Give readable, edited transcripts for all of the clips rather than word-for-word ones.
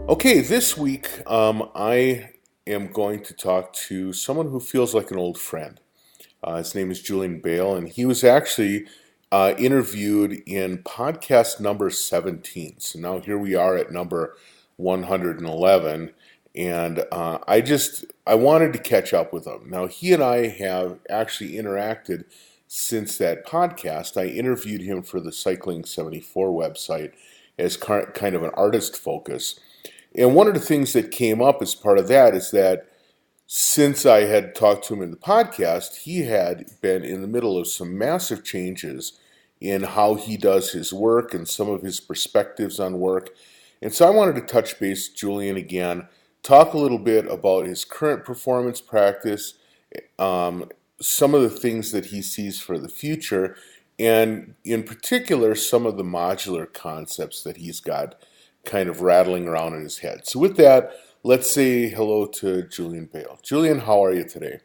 Okay, this week I am going to talk to someone who feels like an old friend. His name is Julien Bayle, and he was actually interviewed in podcast number 17. So now here we are at number 111, and I wanted to catch up with him. Now he and I have actually interacted since that podcast. I interviewed him for the Cycling 74 website as kind of an artist focus. And one of the things that came up as part of that is that since I had talked to him in the podcast, he had been in the middle of some massive changes in how he does his work and some of his perspectives on work. And so I wanted to touch base with Julien again, talk a little bit about his current performance practice, some of the things that he sees for the future, and in particular, some of the modular concepts that he's got kind of rattling around in his head. So with that, let's say hello to Julien Bayle. Julien, how are you today?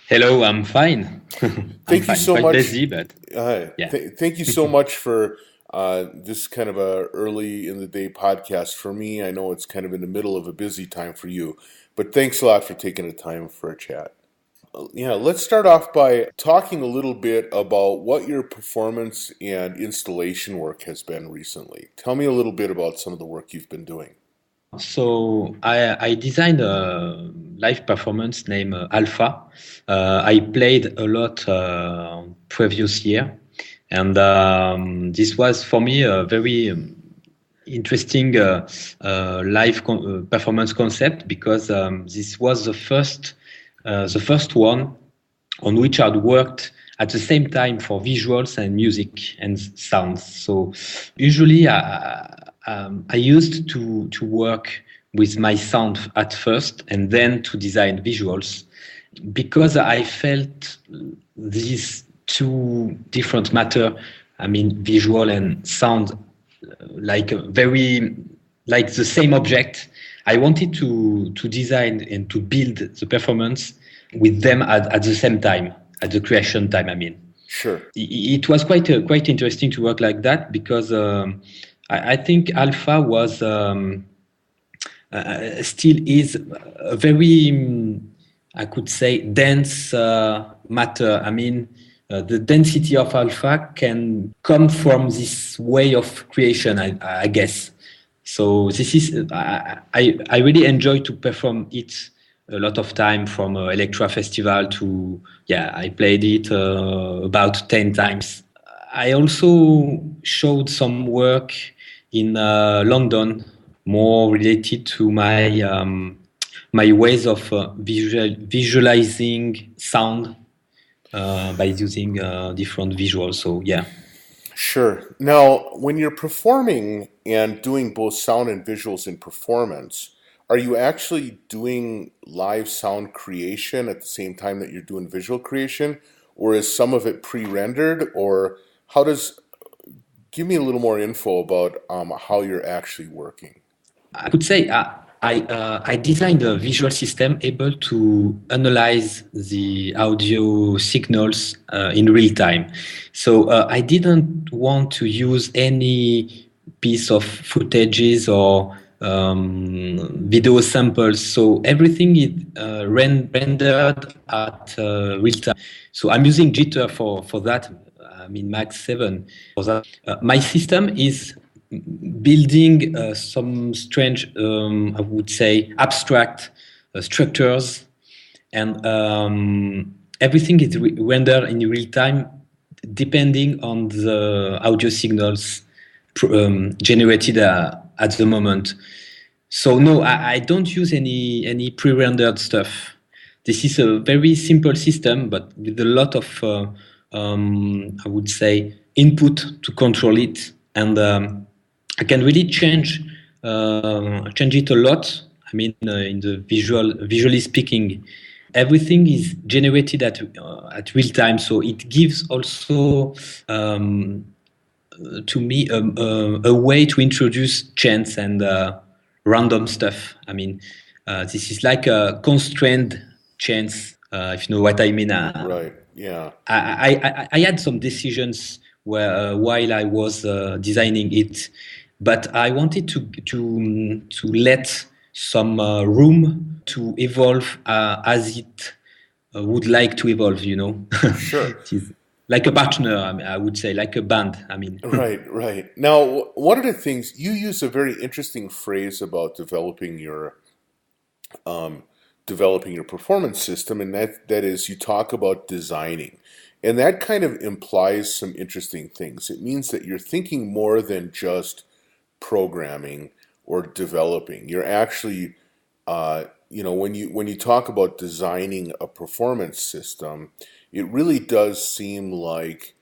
Hello, I'm fine. Thank you so quite much. busy, but yeah. Thank you so much for this kind of a early in the day podcast for me. I know it's kind of in the middle of a busy time for you, but thanks a lot for taking the time for a chat. Yeah, let's start off by talking a little bit about what your performance and installation work has been recently. Tell me a little bit about some of the work you've been doing. So I designed a live performance named Alpha. I played a lot previous year, and this was for me a very interesting live performance concept because this was the first one on which I'd worked at the same time for visuals and music and sounds. So usually I used to work with my sound at first and then to design visuals because I felt these two different matter, visual and sound, like the same object. I wanted to design and to build the performance with them at the same time, at the creation time. Sure. It was quite interesting to work like that because I think Alpha was still is a very, I could say, dense matter. The density of Alpha can come from this way of creation, I guess. So this is I really enjoy to perform it a lot of time from Electra Festival to I played it about 10 times. I also showed some work in London, more related to my ways of visualizing sound by using different visuals. So yeah. Sure. Now, when you're performing and doing both sound and visuals in performance, are you actually doing live sound creation at the same time that you're doing visual creation, or is some of it pre-rendered, or give me a little more info about how you're actually working? I could say I designed a visual system able to analyze the audio signals in real time. So I didn't want to use any piece of footages or video samples. So everything is rendered at real time. So I'm using Jitter for that. Max 7 for that. My system is building some strange, I would say, abstract structures, and everything is rendered in real time, depending on the audio signals generated at the moment. So no, I don't use any pre-rendered stuff. This is a very simple system, but with a lot of, I would say, input to control it, and I can really change it a lot. In the visually speaking, everything is generated at real time, so it gives also to me a way to introduce chance and random stuff. This is like a constrained chance, if you know what I mean. Right. Yeah. I had some decisions where while I was designing it, but I wanted to let some room to evolve as it would like to evolve. Sure. It is like a partner. I mean, I would say like a band. I mean, Right, right. Now, one of the things you use a very interesting phrase about um, developing your performance system, and that is you talk about designing, and that kind of implies some interesting things. It means that you're thinking more than just programming or developing. You're actually, when you talk about designing a performance system, it really does seem like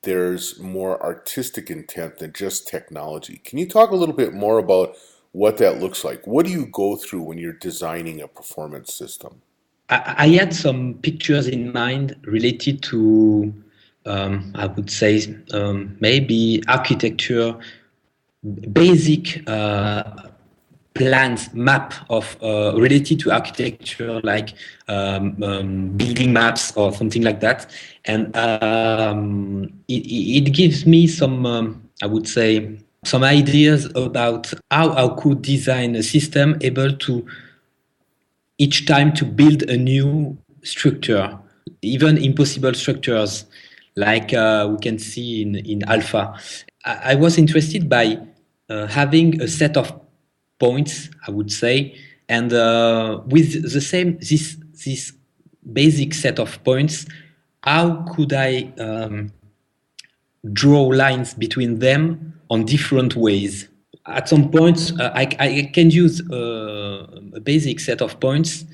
there's more artistic intent than just technology. Can you talk a little bit more about what that looks like? What do you go through when you're designing a performance system? I had some pictures in mind related to, I would say, maybe architecture, basic plans, map of related to architecture, like building maps or something like that. And it gives me some, I would say, some ideas about how I could design a system able to each time to build a new structure, even impossible structures, like we can see in alpha. I was interested by having a set of points, I would say, and with the same this basic set of points, how could I draw lines between them on different ways? At some points, I can use a basic set of points,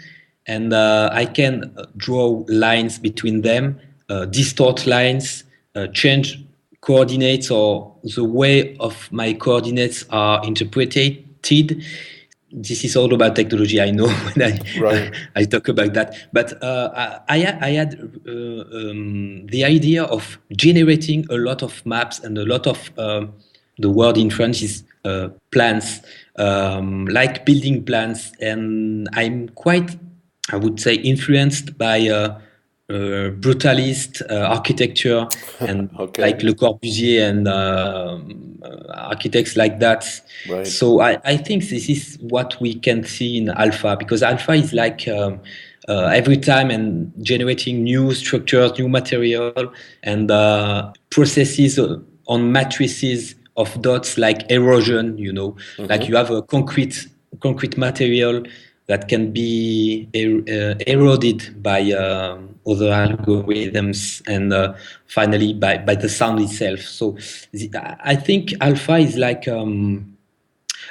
and I can draw lines between them, distort lines, change coordinates, or the way of my coordinates are interpreted. This is all about technology. I know when Right. I talk about that, but I had the idea of generating a lot of maps and a lot of the word in French is plans, like building plans, and I'm quite, I would say, influenced by brutalist architecture and Okay. like Le Corbusier and architects like that. Right. So I think this is what we can see in alpha, because alpha is like every time and generating new structures, new material, and processes on matrices of dots like erosion. Like you Mm-hmm. have a concrete material that can be eroded by other algorithms and finally by the sound itself. So I think alpha is like a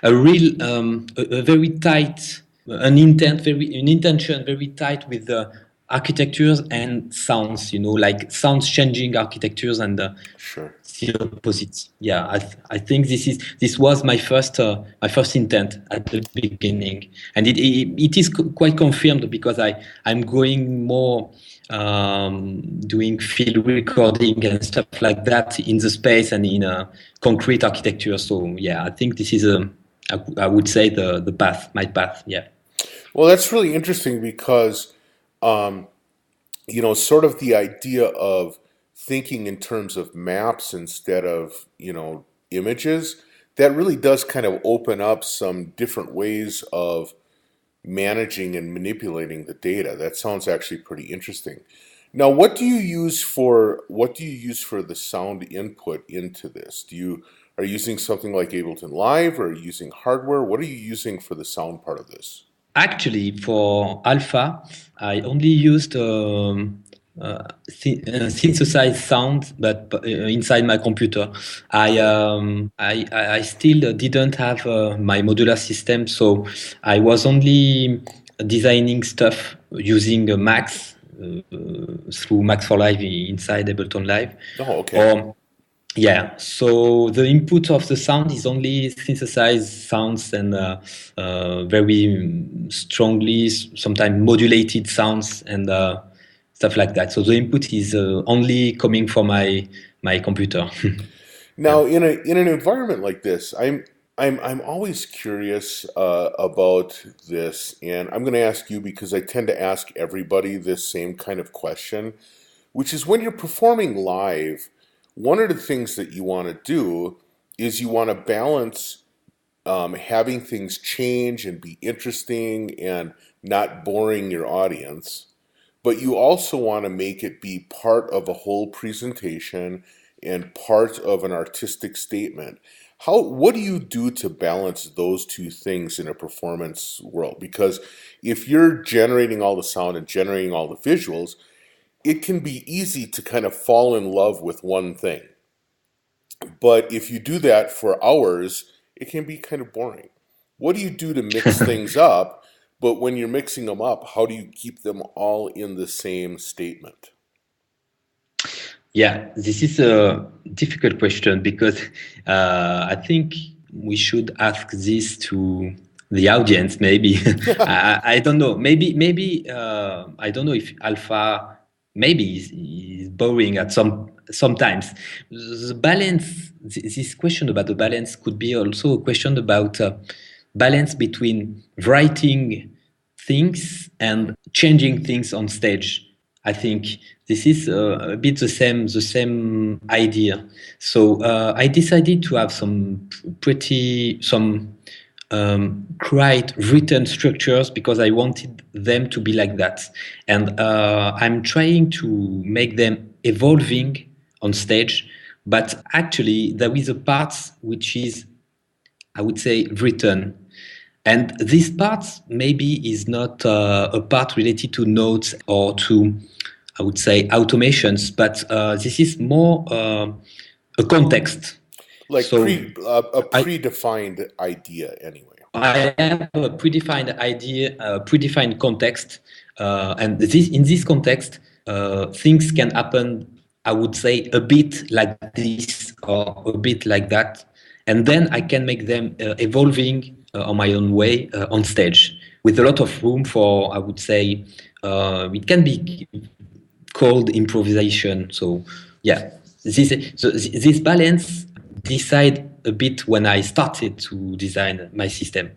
real a very tight an intention very tight with the architectures and sounds, like sounds changing architectures and Sure. the opposite. Yeah, I think this was my first intent at the beginning, and it is quite confirmed because I'm going more doing field recording and stuff like that in the space and in a concrete architecture. So yeah, I think this is I would say the path, my path. Yeah. Well, that's really interesting because, um, sort of the idea of thinking in terms of maps instead of, images, that really does kind of open up some different ways of managing and manipulating the data. That sounds actually pretty interesting. Now, what do you use for the sound input into this? Are you using something like Ableton Live, or are you using hardware? What are you using for the sound part of this? Actually, for alpha, I only used synthesized sound, but inside my computer. Okay. I still didn't have my modular system, so I was only designing stuff using Max through Max for Live inside Ableton Live, Oh, okay. or yeah, so the input of the sound is only synthesized sounds and very strongly, sometimes modulated sounds and stuff like that. So the input is only coming from my computer. Yeah. Now, in an environment like this, I'm always curious about this, and I'm going to ask you because I tend to ask everybody this same kind of question, which is when you're performing live, one of the things that you want to do is you want to balance having things change and be interesting and not boring your audience, but you also want to make it be part of a whole presentation and part of an artistic statement. What do you do to balance those two things in a performance world? Because if you're generating all the sound and generating all the visuals, it can be easy to kind of fall in love with one thing. But if you do that for hours, it can be kind of boring. What do you do to mix things up? But when you're mixing them up, how do you keep them all in the same statement? Yeah, this is a difficult question because I think we should ask this to the audience. Maybe I don't know. Maybe I don't know if alpha maybe is boring at sometimes. The balance. This question about the balance could be also a question about balance between writing things and changing things on stage. I think this is a bit the same idea. So I decided to have some quite written structures because I wanted them to be like that, and I'm trying to make them evolving on stage. But actually, there is a part which is, I would say, written. And this part maybe is not a part related to notes or to, I would say, automations, but this is more a context. Like So a I, predefined idea, anyway. I have a predefined idea, a predefined context, and this in this context, things can happen. I would say a bit like this or a bit like that, and then I can make them evolving on my own way on stage with a lot of room for. I would say it can be called improvisation. So yeah, this balance decide a bit when I started to design my system,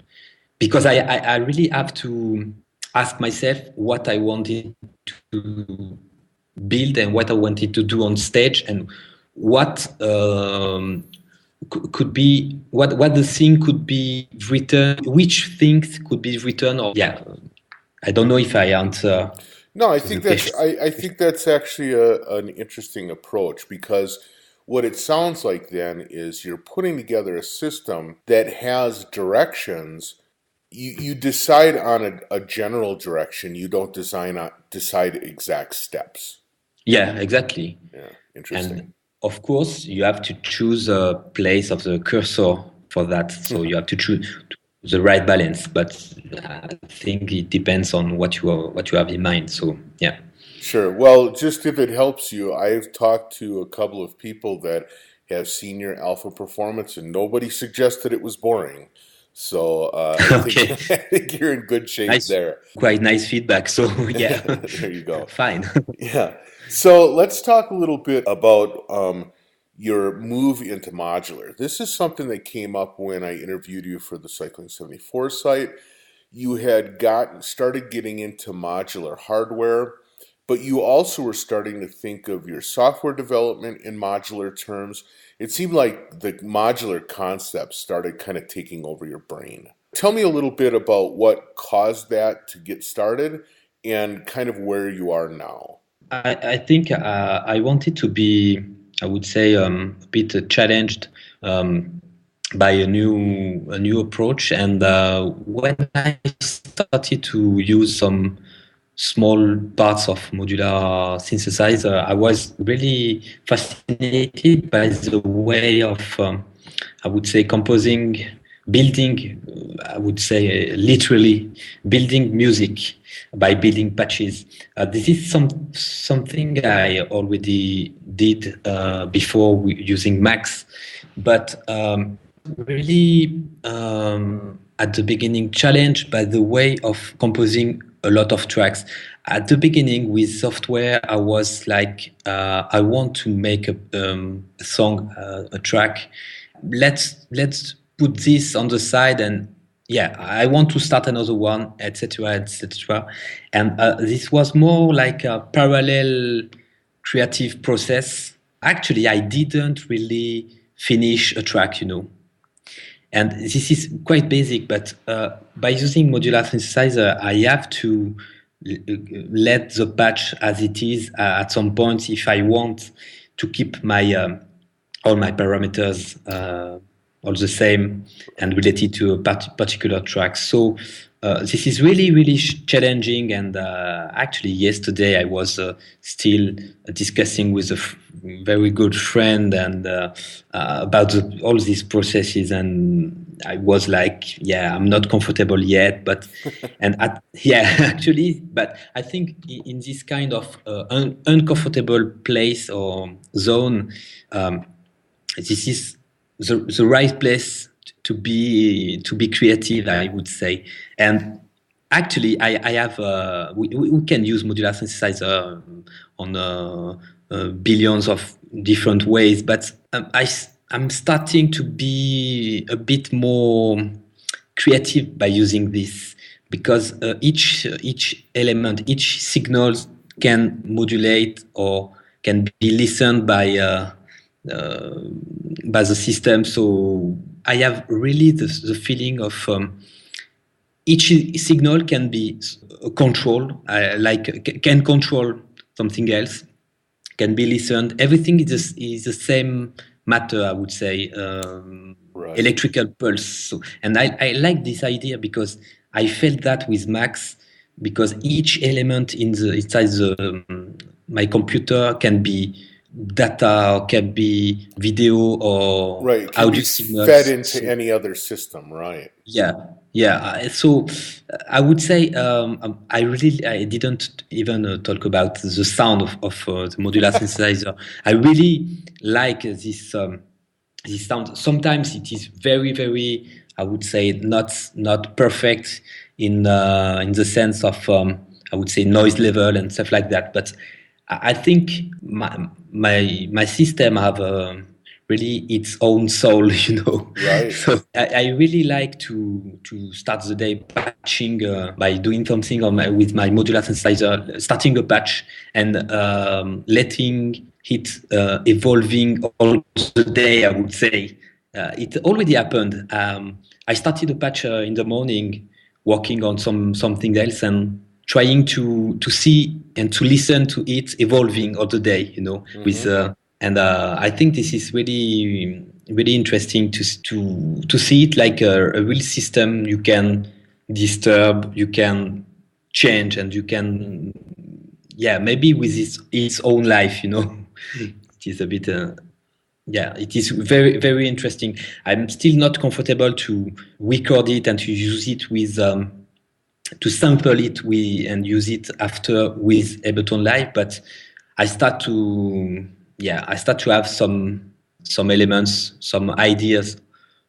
because I really have to ask myself what I wanted to build and what I wanted to do on stage, and what could be what the thing could be written, which things could be written, or yeah. I don't know if I answer No, I to the think that's question. I think that's actually an interesting approach because what it sounds like then is you're putting together a system that has directions. You decide on a general direction. You don't decide exact steps. Yeah, exactly. Yeah, interesting. And of course, you have to choose a place of the cursor for that. So you have to choose the right balance. But I think it depends on what you have in mind. So yeah. Sure. Well, just if it helps you, I've talked to a couple of people that have senior alpha performance, and nobody suggested it was boring. So I think Okay. I think you're in good shape Nice. there. Quite nice feedback. So yeah, There you go. fine. Yeah. So let's talk a little bit about your move into modular. This is something that came up when I interviewed you for the Cycling 74 site. You had started getting into modular hardware, but you also were starting to think of your software development in modular terms. It seemed like the modular concept started kind of taking over your brain. Tell me a little bit about what caused that to get started and kind of where you are now. I think I wanted to be, I would say, a bit challenged by a new approach, and when I started to use some small parts of modular synthesizer, I was really fascinated by the way of, I would say, composing, building, I would say, literally building music by building patches. This is something I already did before using Max, but really at the beginning challenged by the way of composing a lot of tracks. At the beginning with software, I was like, I want to make a song, a track. Let's put this on the side, and yeah, I want to start another one, etc., etc. And this was more like a parallel creative process. Actually, I didn't really finish a track, And this is quite basic, but by using modular synthesizer, I have to let the patch as it is at some point if I want to keep my all my parameters all the same and related to a particular track. So this is really, really challenging. And actually, yesterday I was still discussing with a very good friend and about all these processes. And I was like, yeah, I'm not comfortable yet, but yeah, actually, but I think in this kind of uncomfortable place or zone, this is the right place to be creative, I would say. And actually, I have we can use modular synthesizer on billions of different ways, but I'm starting to be a bit more creative by using this, because each element, each signal can modulate or can be listened by the system. So I have really the feeling of each signal can be controlled, can control something else, can be listened. Everything is the same matter, I would say, Right. electrical pulse. So, and I like this idea because I felt that with Max, because each element inside my computer can be data or can be video or Right. It can be audio fed signals. into any other system, right? Yeah, yeah. So I would say I didn't even talk about the sound of the modular synthesizer. I really like this sound. Sometimes it is very, very, I would say, not perfect in the sense of I would say noise level and stuff like that. But I think my system have really its own soul, Right. So I really like to start the day patching by doing something with my modular synthesizer, starting a patch and letting it evolving all the day, I would say. It already happened. I started a patch in the morning, working on something else and trying to see and to listen to it evolving all the day, with and I think this is really, really interesting to see it like a real system you can disturb, you can change, and you can, yeah, maybe with its own life, It is a bit. Yeah, it is very, very interesting. I'm still not comfortable to record it and to use it with to sample it and use it after with Ableton Live, but I start to have some elements, some ideas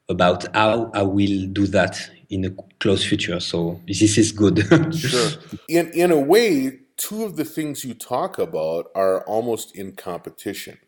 about how I will do that in a close future. So this is good. Sure. In a way, two of the things you talk about are almost in competition.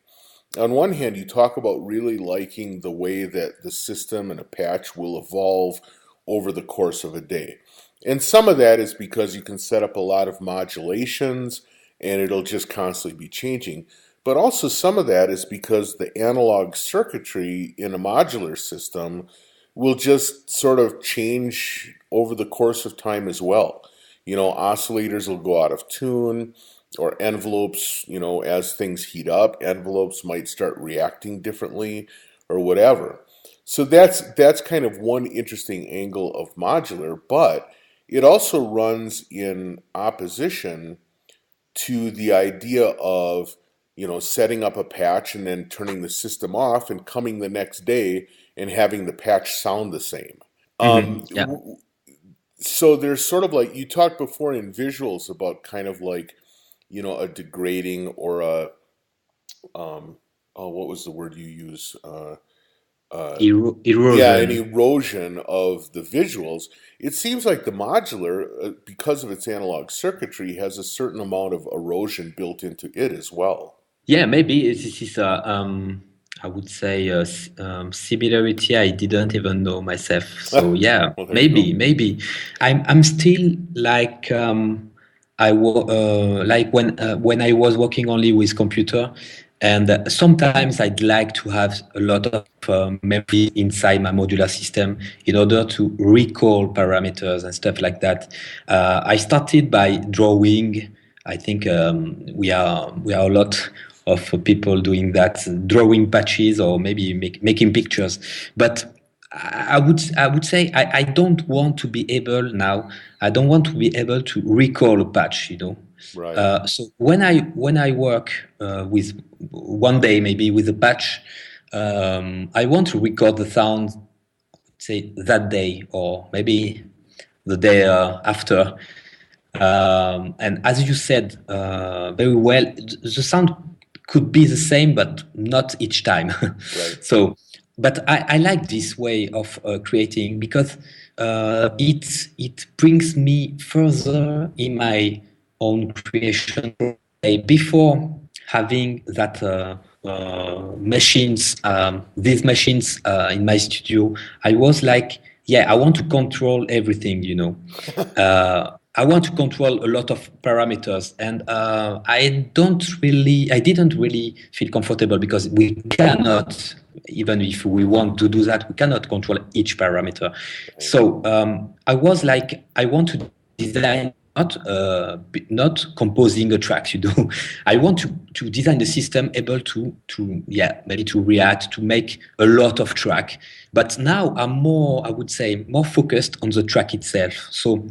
On one hand, you talk about really liking the way that the system and a patch will evolve over the course of a day. And some of that is because you can set up a lot of modulations and it'll just constantly be changing. But also some of that is because the analog circuitry in a modular system will just sort of change over the course of time as well. Oscillators will go out of tune, or envelopes, as things heat up, envelopes might start reacting differently or whatever. So that's kind of one interesting angle of modular, but it also runs in opposition to the idea of, setting up a patch and then turning the system off and coming the next day and having the patch sound the same. Yeah. So there's sort of like, you talked before in visuals about kind of like, a degrading or a what was the word you use? Yeah, an Erosion. erosion of the visuals. It seems like the modular, because of its analog circuitry, has a certain amount of erosion built into it as well. Yeah, maybe this is I would say similarity I didn't even know myself. So yeah, Well, there you go. maybe I'm still like like when I was working only with computer, And sometimes I'd like to have a lot of memory inside my modular system in order to recall parameters and stuff like that. I started by drawing. I think we are a lot of people doing that, drawing patches or maybe making pictures. But I would say I don't want to be able now. I don't want to be able to recall a patch. Right. So when I work with one day maybe with a patch, I want to record the sound, say that day or maybe the day after. And as you said very well, the sound could be the same, but not each time. Right. So, but I like this way of creating because it brings me further in my own creation. Before having that these machines in my studio, I was like, yeah, I want to control everything. I want to control a lot of parameters, and I didn't really feel comfortable because we cannot, even if we want to do that, we cannot control each parameter. Right. So I was like, I want to design not composing a track. I want to design a system able to yeah, maybe to react, to make a lot of track. But now I'm more, I would say, more focused on the track itself. So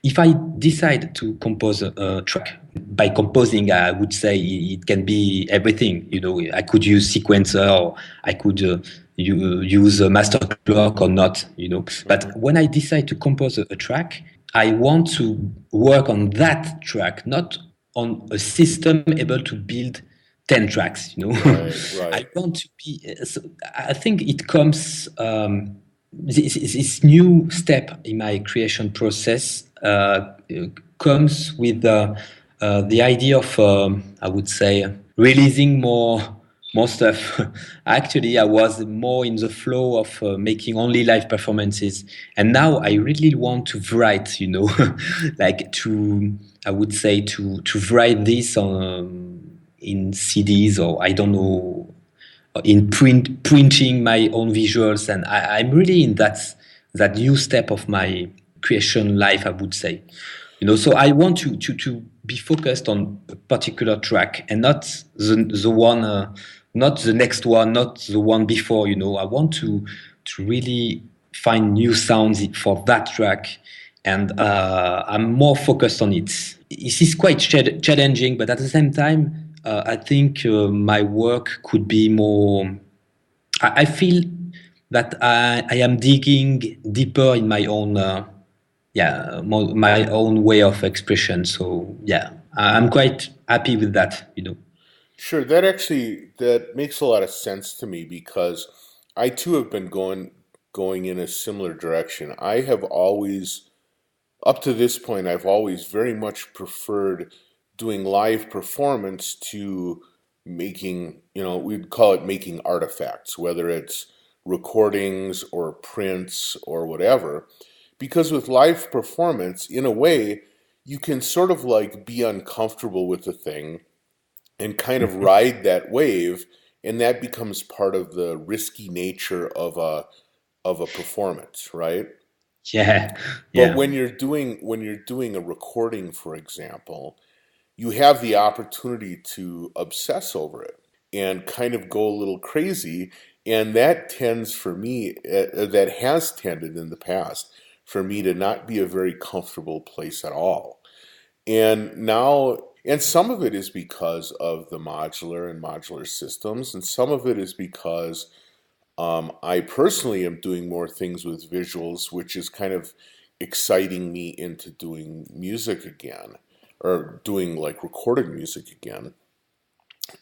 if I decide to compose a track, by composing, I would say it can be everything. I could use sequencer, or I could use a master clock or not. Mm-hmm. But when I decide to compose a track, I want to work on that track, not on a system able to build 10 tracks. Right. Right. I want to be, so I think it comes, this new step in my creation process comes with the idea of, I would say, releasing more stuff. Actually, I was more in the flow of making only live performances, and now I really want to write. Like I would say to write this on in CDs, or I don't know, in printing my own visuals, and I'm really in that new step of my creation life, I would say. So I want to be focused on a particular track and not the one, not the next one, not the one before. I want to really find new sounds for that track, and I'm more focused on it. This is quite challenging, but at the same time, I think my work could be more. I feel that I am digging deeper in my own, my own way of expression. So yeah, I'm quite happy with that. Sure. That makes a lot of sense to me because I too have been going in a similar direction. I have always, up to this point, I've always very much preferred doing live performance to making, we'd call it making artifacts, whether it's recordings or prints or whatever. Because with live performance, in a way, you can sort of like be uncomfortable with the thing and kind of ride that wave, and that becomes part of the risky nature of a performance, right? Yeah, But yeah, when you're doing a recording, for example, you have the opportunity to obsess over it and kind of go a little crazy, and that tends for me, that has tended in the past for me to not be a very comfortable place at all. And now, and some of it is because of the modular and modular systems, and some of it is because I personally am doing more things with visuals, which is kind of exciting me into doing music again, or doing like recorded music again.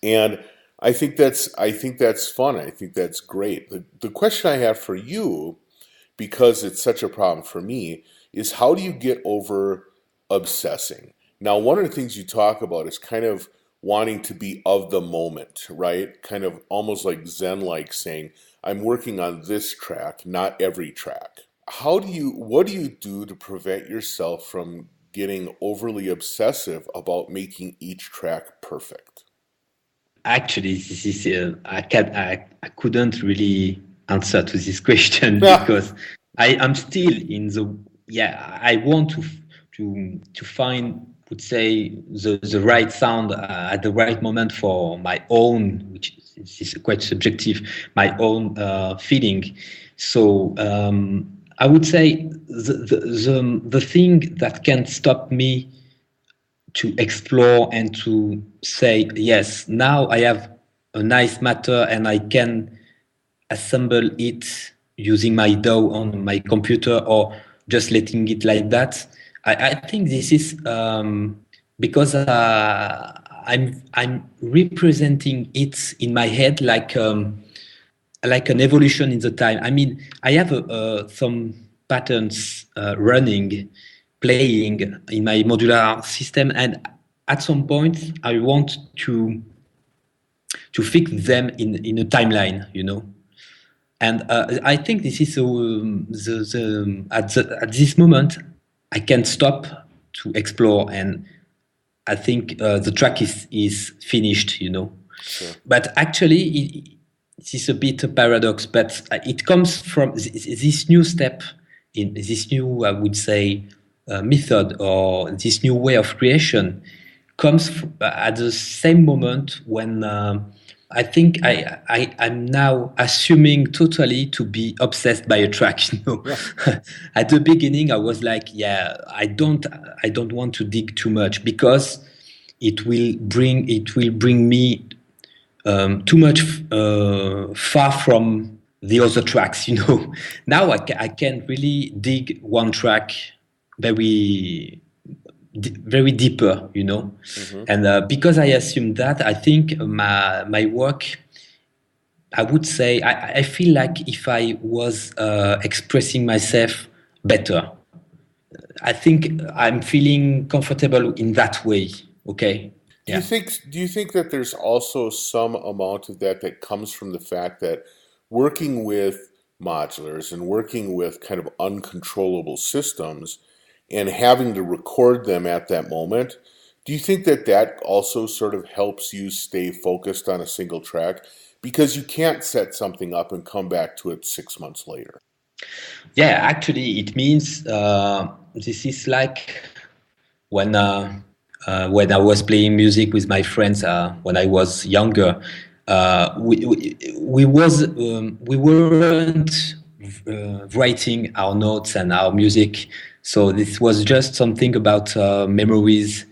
And I think that's fun. I think that's great. The question I have for you, because it's such a problem for me, is how do you get over obsessing? Now, one of the things you talk about is kind of wanting to be of the moment, right? Kind of almost like Zen like saying, I'm working on this track, not every track. What do you do to prevent yourself from getting overly obsessive about making each track perfect? Actually, this is I couldn't really answer to this question because I am still in the I want to find, would say, the right sound at the right moment for my own, which is quite subjective, my own feeling. So I would say the thing that can stop me to explore and to say, yes, now I have a nice matter and I can assemble it using my DAW on my computer or just letting it like that. I think this is because I'm representing it in my head like an evolution in the time. I mean, I have some patterns running, playing in my modular system, and at some point, I want to fix them in a timeline, you know. And I think this is at this moment, I can stop to explore, and I think the track is finished, you know. Sure. But actually, it is a bit a paradox, but it comes from this new step in this new, I would say, method or this new way of creation comes at the same moment when I think I'm now assuming totally to be obsessed by a track. You know, Yeah. at the beginning I was like, yeah, I don't want to dig too much because it will bring me too much far from the other tracks. You know, now I can really dig one track very very deeper, you know. And because I assume that, I think my work, I would say, I feel like if I was expressing myself better, I think I'm feeling comfortable in that way. Okay. Yeah. Do you think that there's also some amount of that that comes from the fact that working with modulars and working with kind of uncontrollable systems and having to record them at that moment, do you think that that also sort of helps you stay focused on a single track because you can't set something up and come back to it 6 months later? Yeah, actually, it means this is like when I was playing music with my friends when I was younger. We weren't writing our notes and our music, so this was just something about memories.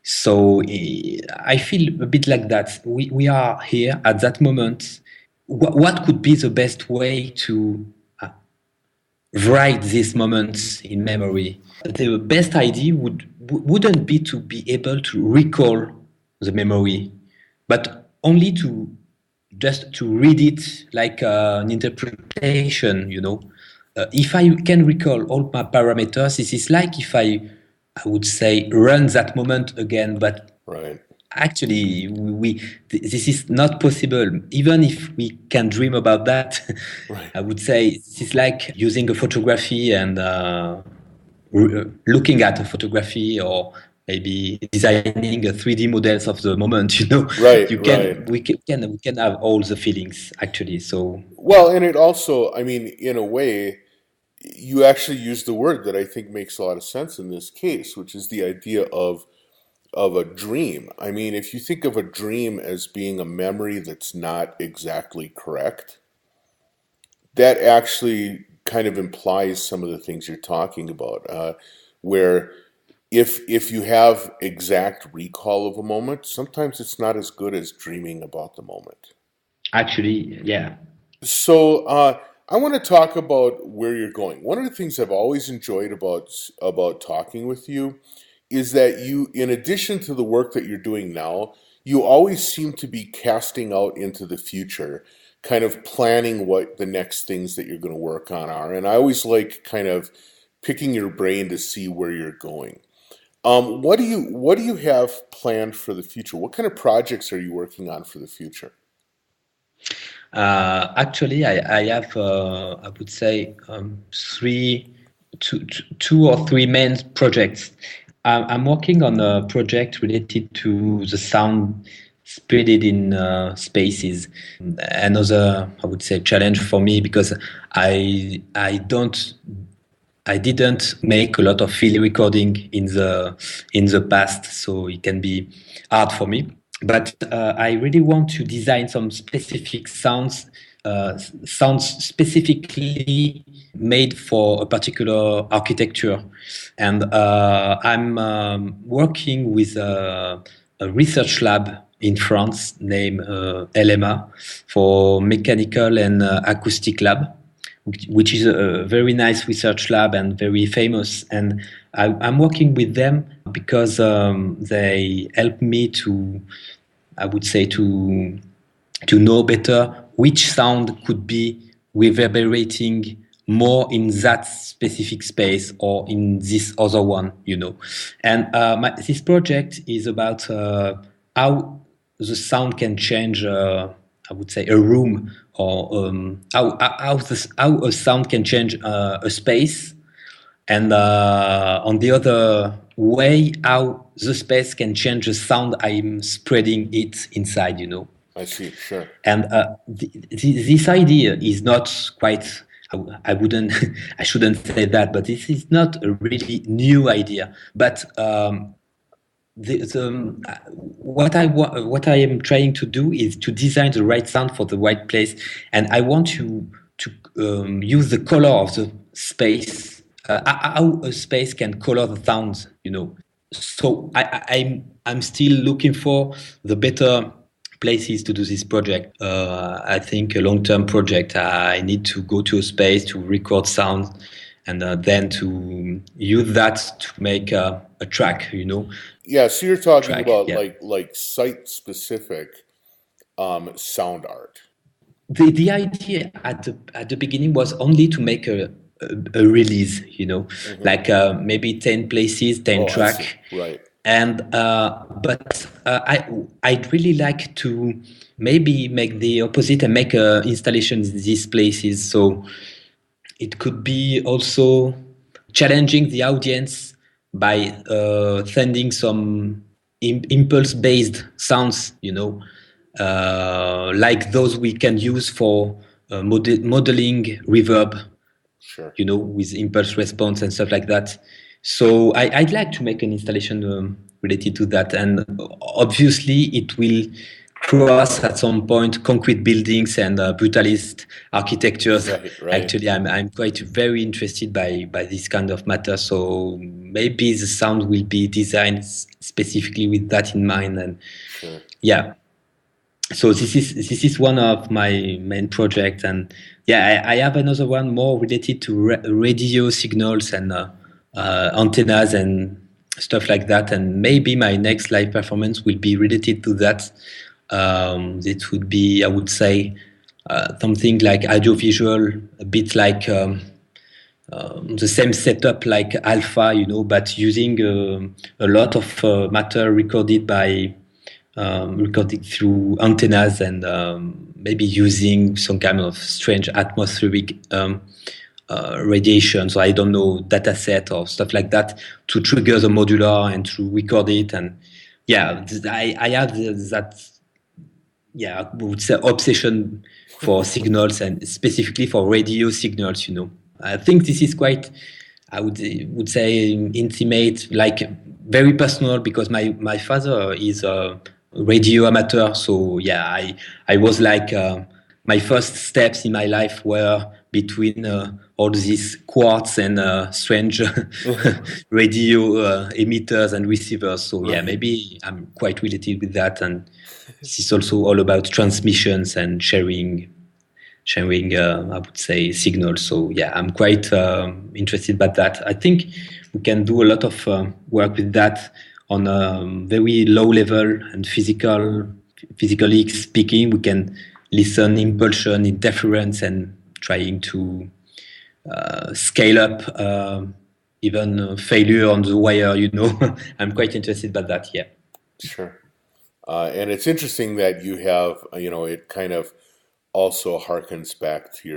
So I feel a bit like that. We are here at that moment. What could be the best way to write these moments in memory? The best idea wouldn't be to be able to recall the memory, but only to just to read it like an interpretation, you know. If I can recall all my parameters, this is like if I would say, run that moment again, but Right. actually this is not possible. Even if we can dream about that, Right. I would say it's like using a photography and looking at a photography, or maybe designing a 3D models of the moment. You know, Right, you right. can we can have all the feelings actually. So Well, and it also, I mean, in a way, you actually use the word that I think makes a lot of sense in this case, which is the idea of a dream. I mean, if you think of a dream as being a memory that's not exactly correct, that actually kind of implies some of the things you're talking about, where if you have exact recall of a moment, sometimes it's not as good as dreaming about the moment. actually, yeah. So I want to talk about where you're going. One of the things I've always enjoyed about talking with you is that you, in addition to the work that you're doing now, you always seem to be casting out into the future, kind of planning what the next things that you're going to work on are. And I always like kind of picking your brain to see where you're going. What do you have planned for the future? What kind of projects are you working on for the future? Actually, I have, I would say, two or three main projects. I'm working on a project related to the sound spread it in spaces. Another, I would say, challenge for me because I don't I didn't make a lot of field recording in the past, so it can be hard for me. But I really want to design some specific sounds specifically made for a particular architecture, and I'm working with a research lab in France named LMA for mechanical and acoustic lab, which is a very nice research lab and very famous. And I'm working with them because they help me to, I would say, to know better which sound could be reverberating more in that specific space or in this other one, you know. And this project is about how the sound can change, I would say, a room, or how a sound can change a space, and on the other way, how the space can change the sound I'm spreading it inside, you know. I see. Sure. And this idea is not quite, I wouldn't, I shouldn't say that, but this is not a really new idea. But what I am trying to do is to design the right sound for the right place, and I want to use the color of the space, how a space can color the sounds, you know. So I'm still looking for the better places to do this project. I think a long-term project. I need to go to a space to record sound, and then to use that to make a track, you know. Yeah. So you're talking Track, about yeah. like site specific sound art. The idea at the beginning was only to make a release, you know, Hmm. like maybe 10 places, 10 Oh, I see. track. Right. And but I'd really like to maybe make the opposite and make a installation in these places, so it could be also challenging the audience by sending some impulse-based sounds, you know, like those we can use for modeling reverb, Sure. you know, with impulse response and stuff like that. So I'd like to make an installation related to that, and obviously it will cross at some point concrete buildings and brutalist architectures. Right. Right. Actually, I'm quite very interested by this kind of matter. So maybe the sound will be designed specifically with that in mind, and Sure. yeah, so this is one of my main projects. And yeah, I have another one more related to radio signals and antennas and stuff like that, and maybe my next live performance will be related to that. It would be, I would say, something like audiovisual, a bit like the same setup like alpha, you know, but using a lot of matter recorded through antennas, and maybe using some kind of strange atmospheric radiation. So I don't know, data set or stuff like that to trigger the modular and to record it. And yeah, I have that, yeah, I would say obsession for signals, and specifically for radio signals, you know. I think this is quite, I would say, intimate, like very personal, because my father is a radio amateur. So yeah, I was like my first steps in my life were between all these quartz and strange radio emitters and receivers. So yeah, Right. maybe I'm quite related with that, and this is also all about transmissions and sharing, I would say, signals. So yeah, I'm quite interested by that. I think we can do a lot of work with that on a very low level and physically speaking. We can listen impulsion, interference, and trying to scale up even failure on the wire. You know, I'm quite interested by that. Yeah. Sure. And it's interesting that you have, it kind of also harkens back to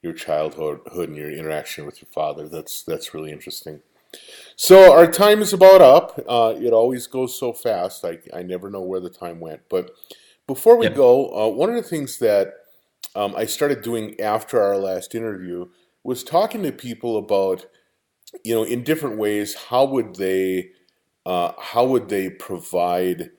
your childhood and your interaction with your father. That's really interesting. So our time is about up. It always goes so fast. I never know where the time went. But before we Yep. go, one of the things that I started doing after our last interview was talking to people about, in different ways, how would they provide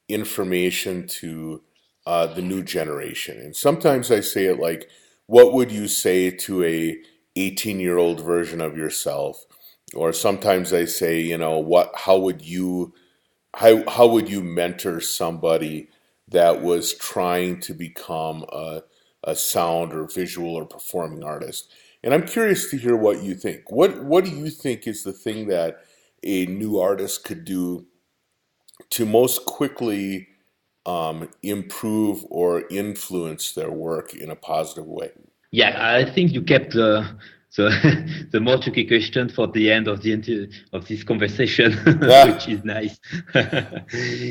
information to the new generation? And sometimes I say it like, what would you say to a 18-year-old version of yourself? Or sometimes I say, how would you mentor somebody that was trying to become a sound or visual or performing artist? And I'm curious to hear what you think. What do you think is the thing that a new artist could do to most quickly improve or influence their work in a positive way? Yeah, I think you kept the the more tricky question for the end of of this conversation, Ah, which is nice.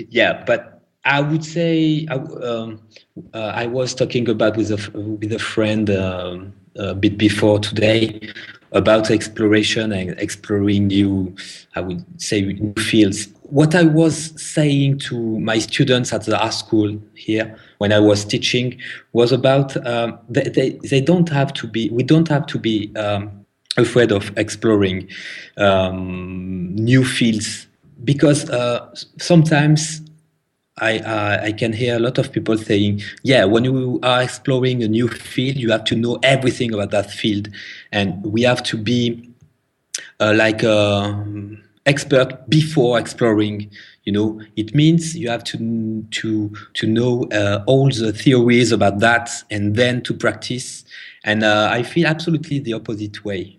Yeah, but I would say I was talking about with a friend a bit before today about exploration and exploring new, I would say, new fields. What I was saying to my students at the art school here when I was teaching was about they don't have to be, we don't have to be afraid of exploring new fields because sometimes I can hear a lot of people saying, yeah, when you are exploring a new field, you have to know everything about that field, and we have to be like expert before exploring. It means you have to know all the theories about that and then to practice. And I feel absolutely the opposite way.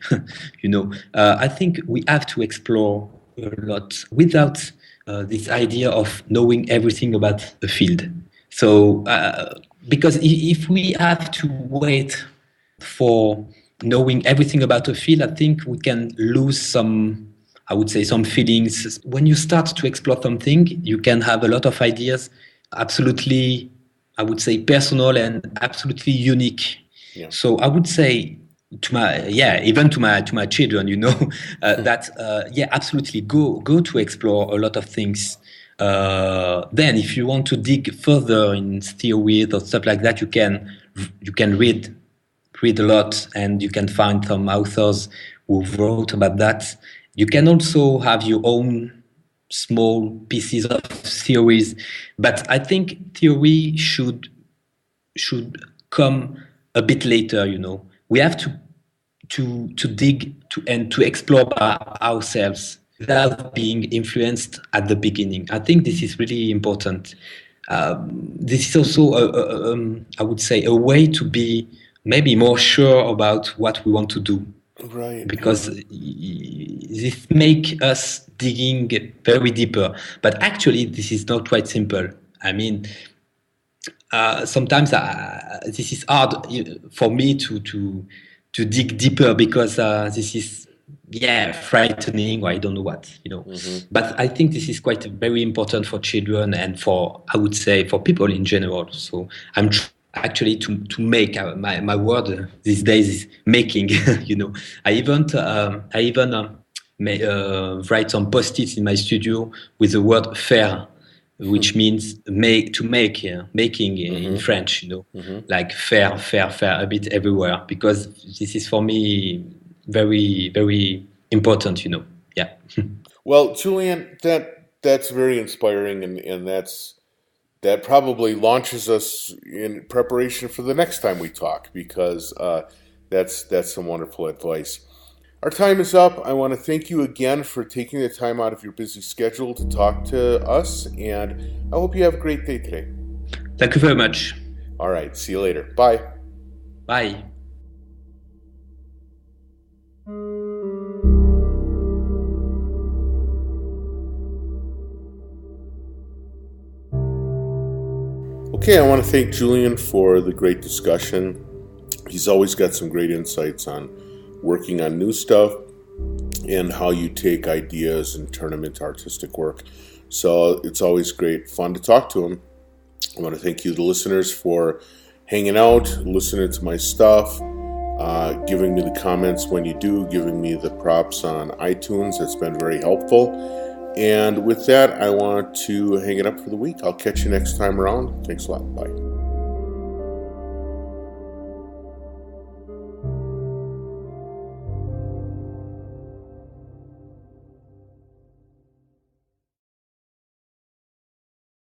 I think we have to explore a lot without this idea of knowing everything about the field. So because if we have to wait for knowing everything about a field, I think we can lose some, I would say, some feelings. When you start to explore something, you can have a lot of ideas, absolutely, I would say, personal and absolutely unique. yeah. So I would say to my, yeah, even to my children, that yeah, absolutely go to explore a lot of things. Then if you want to dig further in theory or stuff like that, you can read a lot, and you can find some authors who wrote about that. You can also have your own small pieces of theories, but I think theory should come a bit later. We have to dig and to explore by ourselves without being influenced at the beginning. I think this is really important. This is also, I would say, a way to be maybe more sure about what we want to do, Right. because this make us digging very deeper. But actually, this is not quite simple. I mean, sometimes this is hard for me to dig deeper because this is, yeah, frightening, or I don't know what. Mm-hmm. But I think this is quite very important for children and for, I would say, for people in general. So I'm actually to make my word these days is making. I even write some post-its in my studio with the word faire, which means making in Mm-hmm. French, Mm-hmm. like faire a bit everywhere, because this is for me very, very important. Yeah. Well, Julian, that's very inspiring, and that probably launches us in preparation for the next time we talk, because that's some wonderful advice. Our time is up. I want to thank you again for taking the time out of your busy schedule to talk to us, and I hope you have a great day today. Thank you very much. All right, see you later. Bye. Bye. Okay, I want to thank Julian for the great discussion. He's always got some great insights on working on new stuff and how you take ideas and turn them into artistic work. So it's always great fun to talk to him. I want to thank you, the listeners, for hanging out, listening to my stuff. giving me the comments when you do, giving me the props on iTunes. It's been very helpful. And with that, I want to hang it up for the week. I'll catch you next time around. Thanks a lot. Bye.